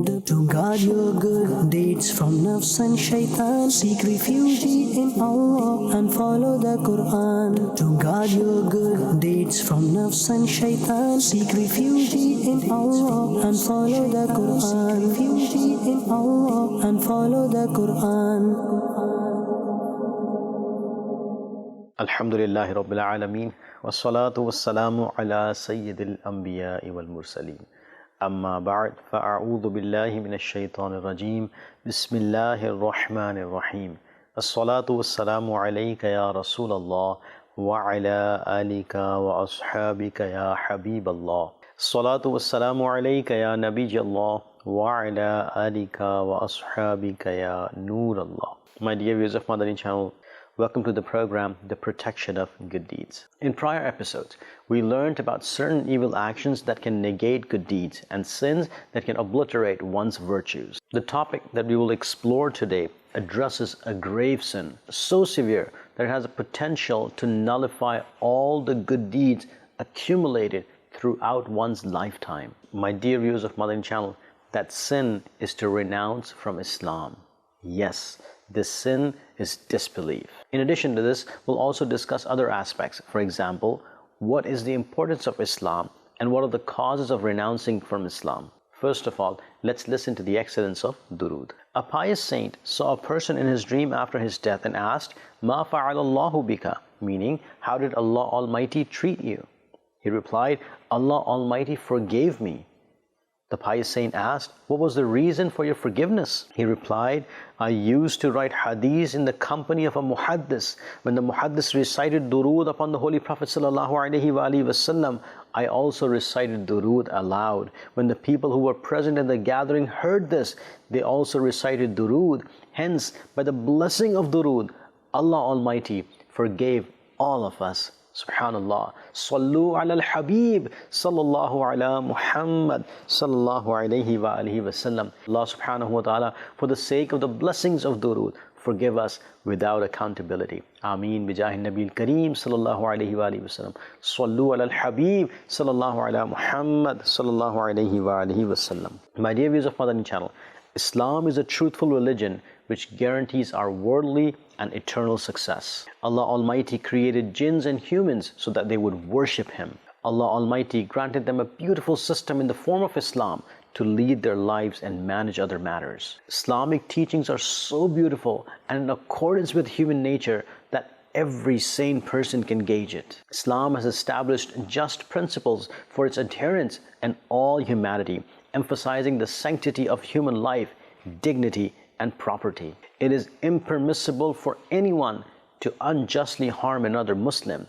To guard your good deeds from nafs and shaitan, seek refuge in Allah and follow the Quran. To guard your good deeds from nafs and shaitan, seek refuge in Allah and follow the Quran. Refuge in Allah and follow the Quran. Alhamdulillahi Rabbil Alameen, wassalatu wassalamu ala Sayyidil Anbiya'i wal Mursaleen. Amma ba'd, fa'a'udhu billahi minash shaitanir rajeem. Bismillahir rahmanir rahim. As-salatu wassalamu alayka ya Rasulallah wa ala alika wa ashabika ya Habiballah. As-salatu wassalamu alayka ya Nabiyallah wa ala alika wa ashabika ya Noorallah. My dear viewers of Madani Channel, welcome to the program, The Protection of Good Deeds. In prior episodes, we learned about certain evil actions that can negate good deeds and sins that can obliterate one's virtues. The topic that we will explore today addresses a grave sin, so severe that it has a potential to nullify all the good deeds accumulated throughout one's lifetime. My dear viewers of Madani Channel, that sin is to renounce from Islam. Yes, this sin is disbelief. In addition to this, we'll also discuss other aspects. For example, what is the importance of Islam and what are the causes of renouncing from Islam? First of all, let's listen to the excellence of durood. A pious saint saw a person in his dream after his death and asked, "Ma fa'alallahu bika?" meaning, how did Allah Almighty treat you? He replied, "Allah Almighty forgave me." The pious saint asked, "What was the reason for your forgiveness?" He replied, "I used to write hadith in the company of a muhaddis. When the muhaddis recited durood upon the Holy Prophet ﷺ, I also recited durood aloud. When the people who were present in the gathering heard this, they also recited durood. Hence, by the blessing of durood, Allah Almighty forgave all of us." Subhanallah. Sallu ala al-Habib sallallahu ala Muhammad sallallahu alayhi wa alihi wa sallam. Allah subhanahu wa ta'ala, for the sake of the blessings of durood, forgive us without accountability. Ameen bijahi Nabil Kareem sallallahu alayhi wa alihi wa sallam. Sallu ala al-Habib sallallahu ala Muhammad sallallahu alayhi wa alihi wa sallam. My dear viewers of Madani Channel, Islam is a truthful religion which guarantees our worldly and eternal success. Allah Almighty created jinns and humans so that they would worship Him. Allah Almighty granted them a beautiful system in the form of Islam to lead their lives and manage other matters. Islamic teachings are so beautiful and in accordance with human nature that every sane person can gauge it. Islam has established just principles for its adherents and all humanity, emphasizing the sanctity of human life, dignity, and property. It is impermissible for anyone to unjustly harm another Muslim,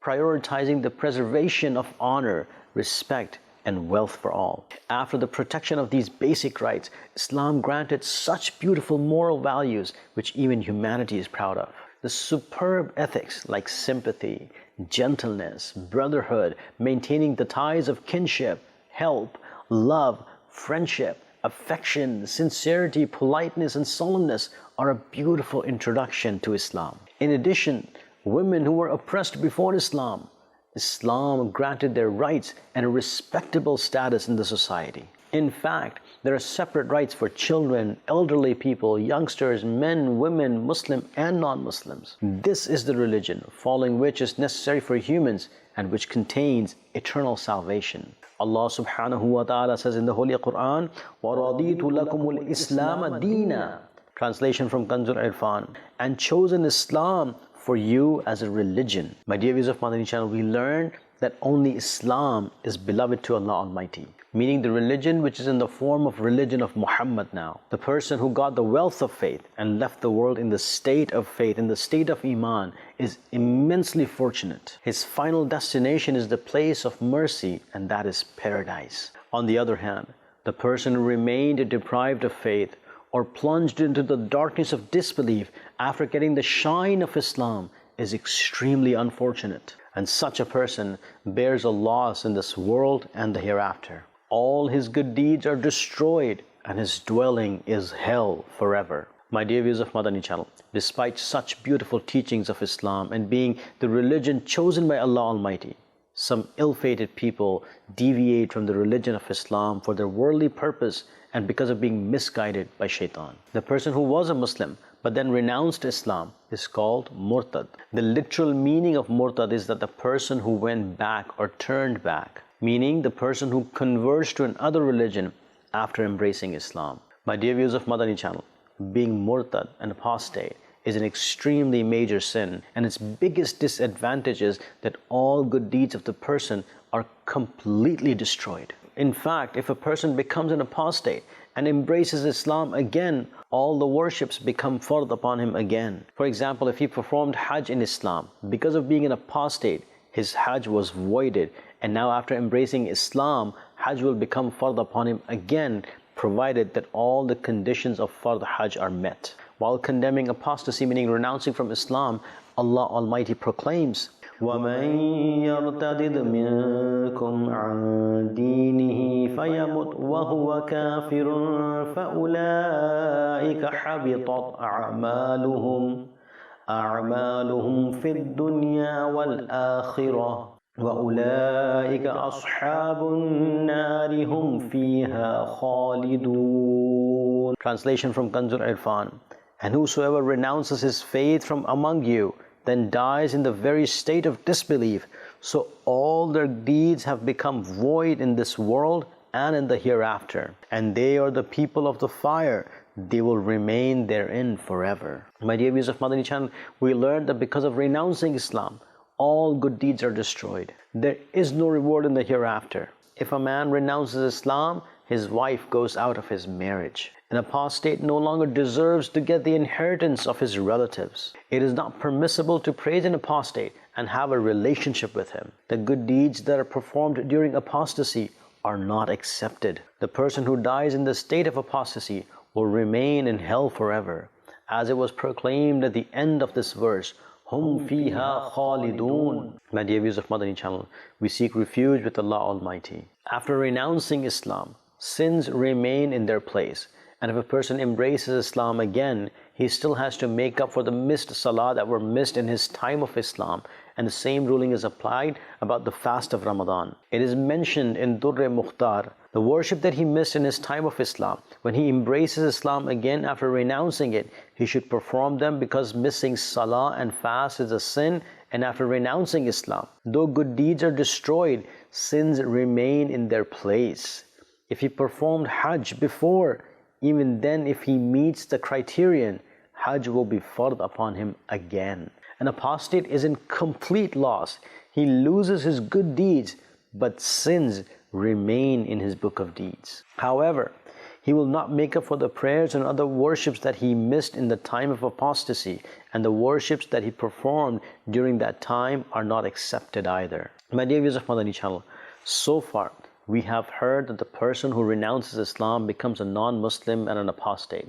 prioritizing the preservation of honor, respect, and wealth for all. After the protection of these basic rights, Islam granted such beautiful moral values which even humanity is proud of. The superb ethics like sympathy, gentleness, brotherhood, maintaining the ties of kinship, help, love, friendship, affection, sincerity, politeness, and solemnness are a beautiful introduction to Islam. In addition, women who were oppressed before Islam, Islam granted their rights and a respectable status in the society. In fact, there are separate rights for children, elderly people, youngsters, men, women, Muslim and non-Muslims. This is the religion following which is necessary for humans and which contains eternal salvation. Allah subhanahu wa ta'ala says in the Holy Quran, وَرَضِيتُ لَكُمُ الْإِسْلَامَ دِينًا. Translation from Kanzul Irfan, and chosen Islam for you as a religion. My dear viewers of Madani Channel, we learn that only Islam is beloved to Allah Almighty, meaning the religion which is in the form of religion of Muhammad now. The person who got the wealth of faith and left the world in the state of faith, in the state of Iman, is immensely fortunate. His final destination is the place of mercy, and that is paradise. On the other hand, the person who remained deprived of faith or plunged into the darkness of disbelief after getting the shine of Islam is extremely unfortunate. And such a person bears a loss in this world and the hereafter. All his good deeds are destroyed and his dwelling is hell forever. My dear viewers of Madani Channel, despite such beautiful teachings of Islam and being the religion chosen by Allah Almighty, some ill-fated people deviate from the religion of Islam for their worldly purpose and because of being misguided by shaitan. The person who was a Muslim but then renounced Islam is called murtad. The literal meaning of murtad is that the person who went back or turned back, meaning the person who converts to another religion after embracing Islam. My dear viewers of Madani Channel, being murtad and apostate is an extremely major sin, and its biggest disadvantage is that all good deeds of the person are completely destroyed. In fact, if a person becomes an apostate and embraces Islam again, all the worships become fard upon him again. For example, if he performed Hajj in Islam, because of being an apostate, his Hajj was voided, and now after embracing Islam, Hajj will become fard upon him again, provided that all the conditions of fard Hajj are met. While condemning apostasy, meaning renouncing from Islam, Allah Almighty proclaims, وَمَن يَرْتَدِدْ مِنكُمْ عَن دِينِهِ فَيَمُتْ وَهُوَ كَافِرٌ فَأُولَٰئِكَ حَبِطَتْ أَعْمَالُهُمْ فِي الدُّنْيَا وَالْآخِرَةِ وَأُولَٰئِكَ أَصْحَابُ النَّارِ هُمْ فِيهَا خَالِدُونَ. Translation from Kanzul Irfan. And whosoever renounces his faith from among you, then dies in the very state of disbelief, so all their deeds have become void in this world and in the hereafter. And they are the people of the fire, they will remain therein forever. My dear viewers of Madani Channel, we learned that because of renouncing Islam, all good deeds are destroyed. There is no reward in the hereafter. If a man renounces Islam, his wife goes out of his marriage. An apostate no longer deserves to get the inheritance of his relatives. It is not permissible to praise an apostate and have a relationship with him. The good deeds that are performed during apostasy are not accepted. The person who dies in the state of apostasy will remain in hell forever. As it was proclaimed at the end of this verse, Hum fiha khalidun. My dear viewers of Madani Channel, we seek refuge with Allah Almighty. After renouncing Islam, sins remain in their place. And if a person embraces Islam again, he still has to make up for the missed salah that were missed in his time of Islam. And the same ruling is applied about the fast of Ramadan. It is mentioned in Durr-e Mukhtar, the worship that he missed in his time of Islam. When he embraces Islam again after renouncing it, he should perform them because missing salah and fast is a sin. And after renouncing Islam, though good deeds are destroyed, sins remain in their place. If he performed Hajj before, even then if he meets the criterion, Hajj will be fard upon him again. An apostate is in complete loss. He loses his good deeds, but sins remain in his book of deeds. However, he will not make up for the prayers and other worships that he missed in the time of apostasy, and the worships that he performed during that time are not accepted either. My dear viewers of Madani Channel, so far we have heard that the person who renounces Islam becomes a non-Muslim and an apostate,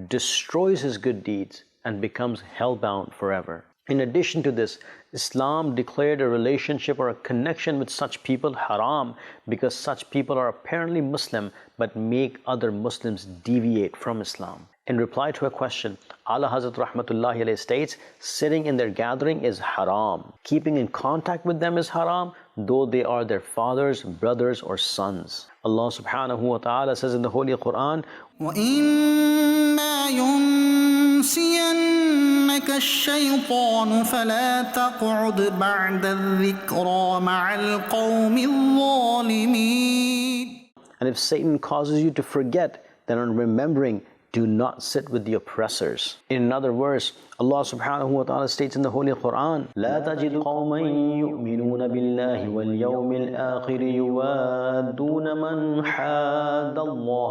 destroys his good deeds, and becomes hellbound forever. In addition to this, Islam declared a relationship or a connection with such people haram because such people are apparently Muslim but make other Muslims deviate from Islam. In reply to a question, Ala Hazrat Rahmatullahi alayhi states, sitting in their gathering is haram. Keeping in contact with them is haram, though they are their fathers, brothers, or sons. Allah subhanahu wa ta'ala says in the Holy Quran, وَإِمَّا يُنْسِيَنَّكَ الشَّيْطَانُ فَلَا تَقْعُدْ بَعْدَ الذِّكْرَى مَعَ الْقَوْمِ الظَّالِمِينَ. and if Satan causes you to forget, then on remembering, do not sit with the oppressors. In another verse, Allah subhanahu wa ta'ala states in the Holy Quran, لا تجد قوما يؤمنون بالله واليوم الآخر يوادون من حاد الله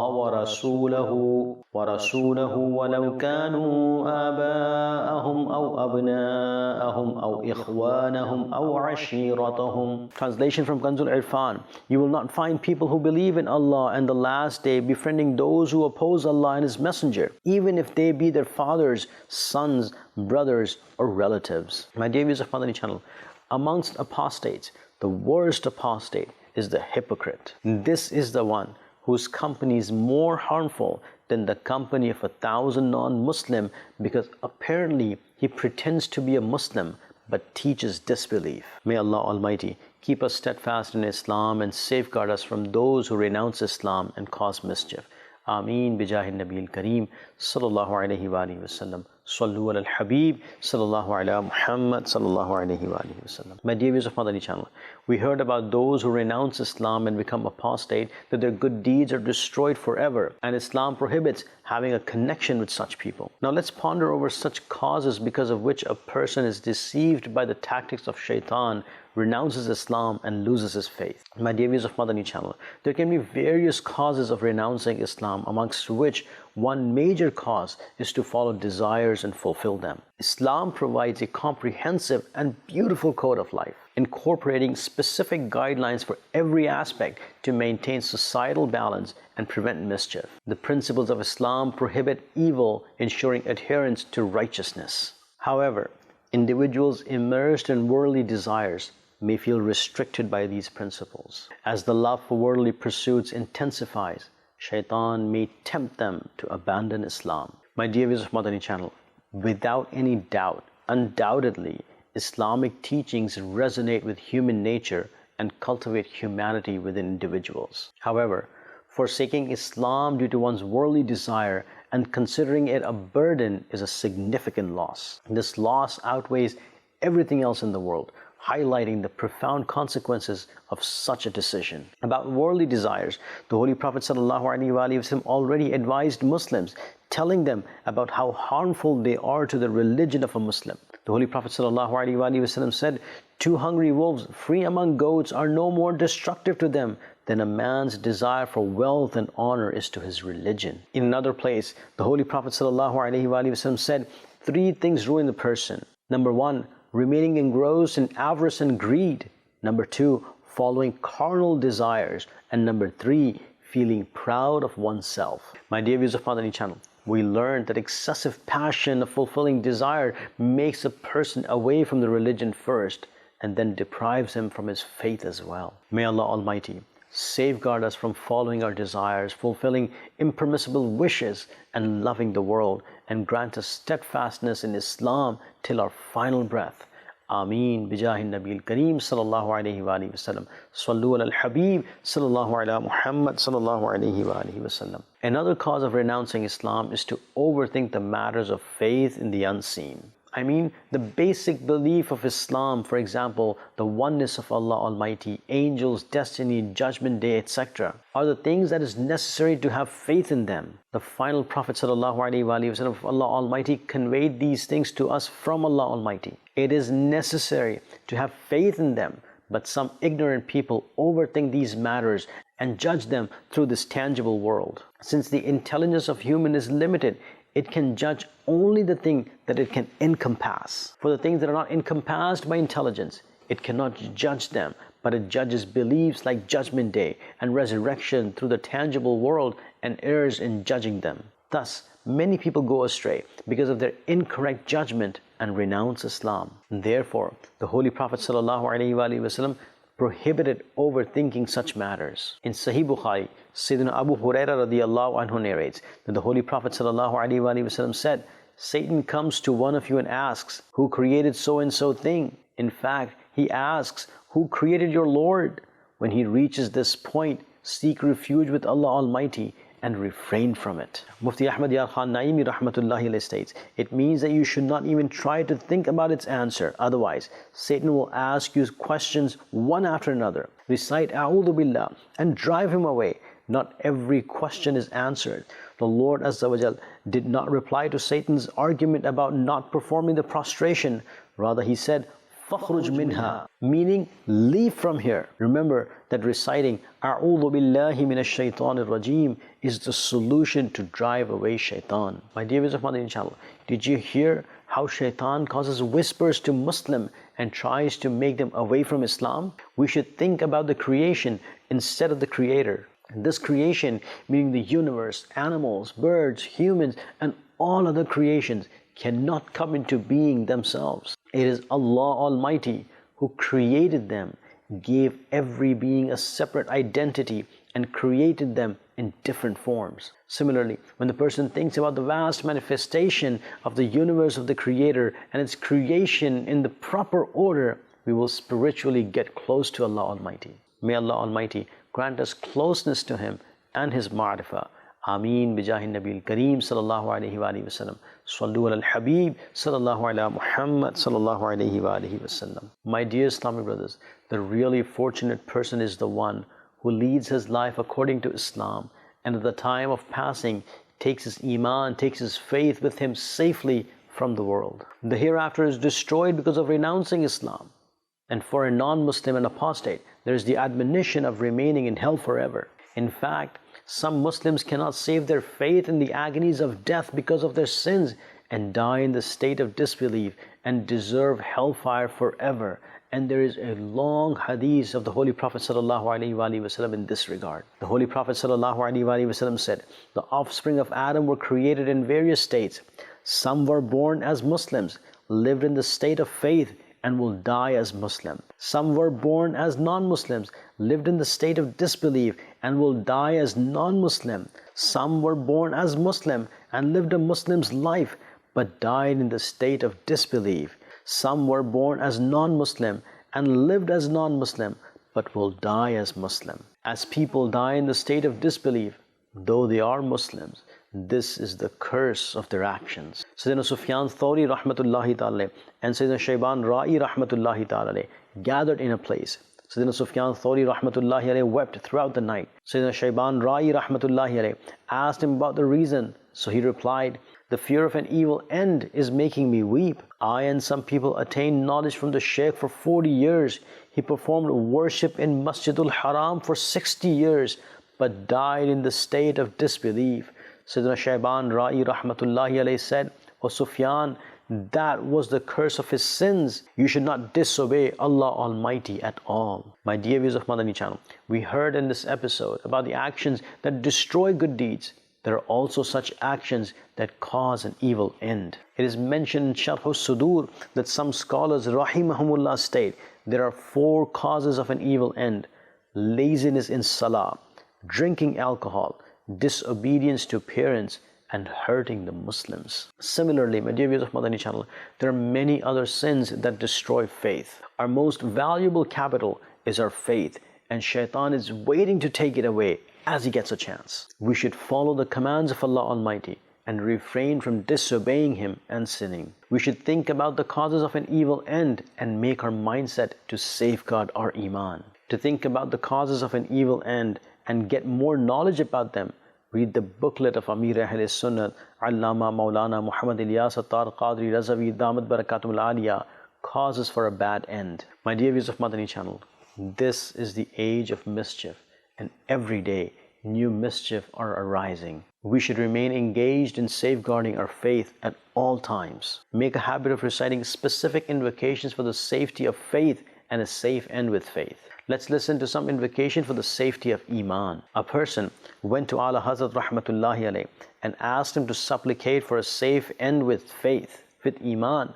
ورسوله ولو كانوا آباءهم أو أبناءهم أو إخوانهم أو عشيرتهم. Translation from Kanzul Irfan, you will not find people who believe in Allah and the last day befriending those who oppose Allah and His Messenger, even if they be their fathers, sons, brothers, or relatives. My dear viewers of Madani Channel, amongst apostates, the worst apostate is the hypocrite. This is the one whose company is more harmful than the company of 1,000 non-Muslim, because apparently he pretends to be a Muslim, but teaches disbelief. May Allah Almighty keep us steadfast in Islam and safeguard us from those who renounce Islam and cause mischief. Ameen bijahi Nabil Kareem sallallahu alayhi wa alihi wasallam. Sallu ala al-Habib sallallahu ala Muhammad sallallahu alayhi wa alihi wasallam. My dear viewers of Madani Channel, we heard about those who renounce Islam and become apostate, that their good deeds are destroyed forever, and Islam prohibits having a connection with such people. Now let's ponder over such causes because of which a person is deceived by the tactics of shaitan, renounces Islam and loses his faith. My dear viewers of Madani Channel, there can be various causes of renouncing Islam, amongst which one major cause is to follow desires and fulfill them. Islam provides a comprehensive and beautiful code of life, incorporating specific guidelines for every aspect to maintain societal balance and prevent mischief. The principles of Islam prohibit evil, ensuring adherence to righteousness. However, individuals immersed in worldly desires may feel restricted by these principles. As the love for worldly pursuits intensifies, shaitan may tempt them to abandon Islam. My dear viewers of Madani Channel, without any doubt, undoubtedly, Islamic teachings resonate with human nature and cultivate humanity within individuals. However, forsaking Islam due to one's worldly desire and considering it a burden is a significant loss. This loss outweighs everything else in the world, highlighting the profound consequences of such a decision. About worldly desires, the Holy Prophet ﷺ already advised Muslims, telling them about how harmful they are to the religion of a Muslim. The Holy Prophet ﷺ said, "Two hungry wolves free among goats are no more destructive to them than a man's desire for wealth and honor is to his religion." In another place, the Holy Prophet ﷺ said, "Three things ruin the person. Number one, remaining engrossed in avarice and greed. Number two, following carnal desires. And number three, feeling proud of oneself." My dear viewers of Madani Channel, we learned that excessive passion of fulfilling desire makes a person away from the religion first and then deprives him from his faith as well. May Allah Almighty safeguard us from following our desires, fulfilling impermissible wishes, and loving the world, and grant us steadfastness in Islam till our final breath. Ameen bijahi Nabil Kareem sallallahu alayhi wa alihi wasallam. Sallu ala al-Habib sallallahu ala Muhammad sallallahu alayhi wa alihi wasallam. Another cause of renouncing Islam is to overthink the matters of faith in the unseen. I mean, the basic belief of Islam, for example, the oneness of Allah Almighty, angels, destiny, judgment day, etc., are the things that is necessary to have faith in them. The final Prophet ﷺ of Allah Almighty conveyed these things to us from Allah Almighty. It is necessary to have faith in them, but some ignorant people overthink these matters and judge them through this tangible world. Since the intelligence of human is limited, it can judge only the thing that it can encompass. For the things that are not encompassed by intelligence, it cannot judge them, but it judges beliefs like Judgment Day and resurrection through the tangible world and errs in judging them. Thus, many people go astray because of their incorrect judgment and renounce Islam. Therefore, the Holy Prophet ﷺ prohibited overthinking such matters. In Sahih Bukhari, Sayyidina Abu Hurairah radiyallahu anhu narrates that the Holy Prophet ﷺ said, "Satan comes to one of you and asks, 'Who created so and so thing?' In fact, he asks, 'Who created your Lord?' When he reaches this point, seek refuge with Allah Almighty and refrain from it." Mufti Ahmad Yar Khan Naimi rahmatullahi alayhi states, "It means that you should not even try to think about its answer. Otherwise, Satan will ask you questions one after another. Recite A'udhu Billah and drive him away. Not every question is answered. The Lord Azza wa Jal did not reply to Satan's argument about not performing the prostration. Rather, he said, "Fakhruj minha," meaning leave from here. Remember that reciting A'udhu Billahi Minash Shaitanir Rajeem is the solution to drive away shaitan. My dear viewers of Madani Channel, did you hear how shaitan causes whispers to Muslim and tries to make them away from Islam? We should think about the creation instead of the creator. And this creation, meaning the universe, animals, birds, humans, and all other creations, cannot come into being themselves. It is Allah Almighty who created them, gave every being a separate identity, and created them in different forms. Similarly, when the person thinks about the vast manifestation of the universe of the Creator and its creation in the proper order, we will spiritually get close to Allah Almighty. May Allah Almighty grant us closeness to Him and His ma'rifah. Ameen bijahi Nabil Kareem sallallahu alayhi wa sallam. Sallu ala al-Habib sallallahu ala Muhammad sallallahu alayhi wa sallam. My dear Islamic brothers, the really fortunate person is the one who leads his life according to Islam, and at the time of passing takes his iman, takes his faith with him safely from the world. The hereafter is destroyed because of renouncing Islam. And for a non-Muslim and apostate, there is the admonition of remaining in hell forever. In fact, some Muslims cannot save their faith in the agonies of death because of their sins and die in the state of disbelief and deserve hellfire forever. And there is a long hadith of the Holy Prophet ﷺ in this regard. The Holy Prophet ﷺ said, the offspring of Adam were created in various states. Some were born as Muslims, lived in the state of faith, and will die as Muslim. Some were born as non-Muslims, lived in the state of disbelief, and will die as non-Muslim. Some were born as Muslim and lived a Muslim's life, but died in the state of disbelief. Some were born as non-Muslim and lived as non-Muslim, but will die as Muslim. As people die in the state of disbelief, though they are Muslims, this is the curse of their actions. Sayyidina Sufyan Thawri rahmatullahi ta'ala and Sayyidina Shayban Ra'i rahmatullahi ta'ala gathered in a place. Sayyidina Sufyan Thawri rahmatullahi alayhi wept throughout the night. Sayyidina Shayban Ra'i rahmatullahi alayhi asked him about the reason. So he replied, the fear of an evil end is making me weep. I and some people attained knowledge from the Shaykh for 40 years. He performed worship in Masjidul Haram for 60 years, but died in the state of disbelief. Sayyidina Shayban Ra'i rahmatullahi alayhi said, O Sufyan, that was the curse of his sins. You should not disobey Allah Almighty at all. My dear viewers of Madani Channel, we heard in this episode about the actions that destroy good deeds. There are also such actions that cause an evil end. It is mentioned in Sharh al-Sudur that some scholars rahimahumullah state there are 4 causes of an evil end: laziness in salah, drinking alcohol, disobedience to parents, and hurting the Muslims. Similarly, my dear viewers of Madani Channel, there are many other sins that destroy faith. Our most valuable capital is our faith, and Shaitan is waiting to take it away as he gets a chance. We should follow the commands of Allah Almighty and refrain from disobeying Him and sinning. We should think about the causes of an evil end and make our mindset to safeguard our iman. To think about the causes of an evil end and get more knowledge about them, read the booklet of Amir Ahl Sunnah, Allama Maulana Muhammad Ilyas Attar Qadri Razavi Damat Barakatum Al-Aliyah, Causes for a Bad End. My dear viewers of Madani Channel, this is the age of mischief, and every day new mischief are arising. We should remain engaged in safeguarding our faith at all times. Make a habit of reciting specific invocations for the safety of faith and a safe end with faith. Let's listen to some invocation for the safety of Iman. A person went to Ala Hazrat Rahmatullahi alayhi and asked him to supplicate for a safe end with faith, with Iman.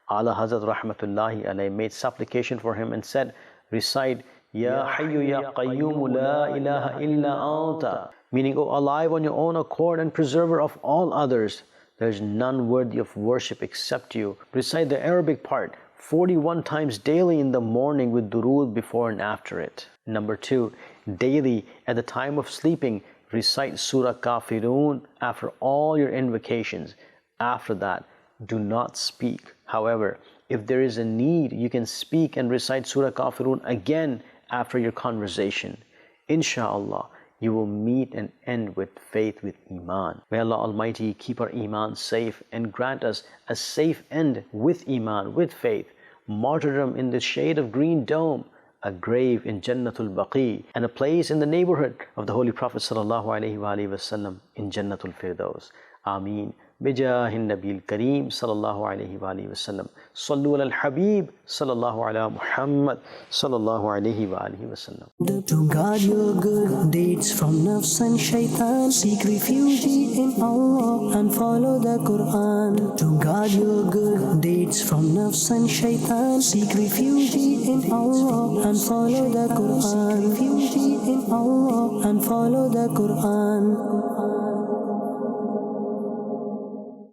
Ala Hazrat Rahmatullahi alayhi made supplication for him and said, recite, Ya Hayyu Ya Qayyum La ilaha illa anta, meaning, O alive on your own accord and preserver of all others, there is none worthy of worship except you. Recite the Arabic part 41 times daily in the morning with durood before and after it. Number 2, daily at the time of sleeping, recite Surah Kafirun after all your invocations. After that, do not speak. However, if there is a need, you can speak and recite Surah Kafirun again after your conversation. Insha'Allah, you will meet and end with faith with Iman. May Allah Almighty keep our Iman safe and grant us a safe end with Iman, with faith, martyrdom in the shade of green dome, a grave in Jannatul Baqi, and a place in the neighborhood of the Holy Prophet sallallahu alaihi wasallam in Jannatul Firdaus. Ameen. bijahin Nabil Kareem sallallahu alayhi wa alihi wa sallam. Sallu ala al-Habib sallallahu ala Muhammad sallallahu alayhi wa alihi wa sallam. To guard your good deeds from nafs and shaitan, seek refuge in Allah and follow the Quran. To guard your good deeds from nafs and shaitan, seek refuge in Allah and follow the Quran. Refuge in Allah and follow the Quran.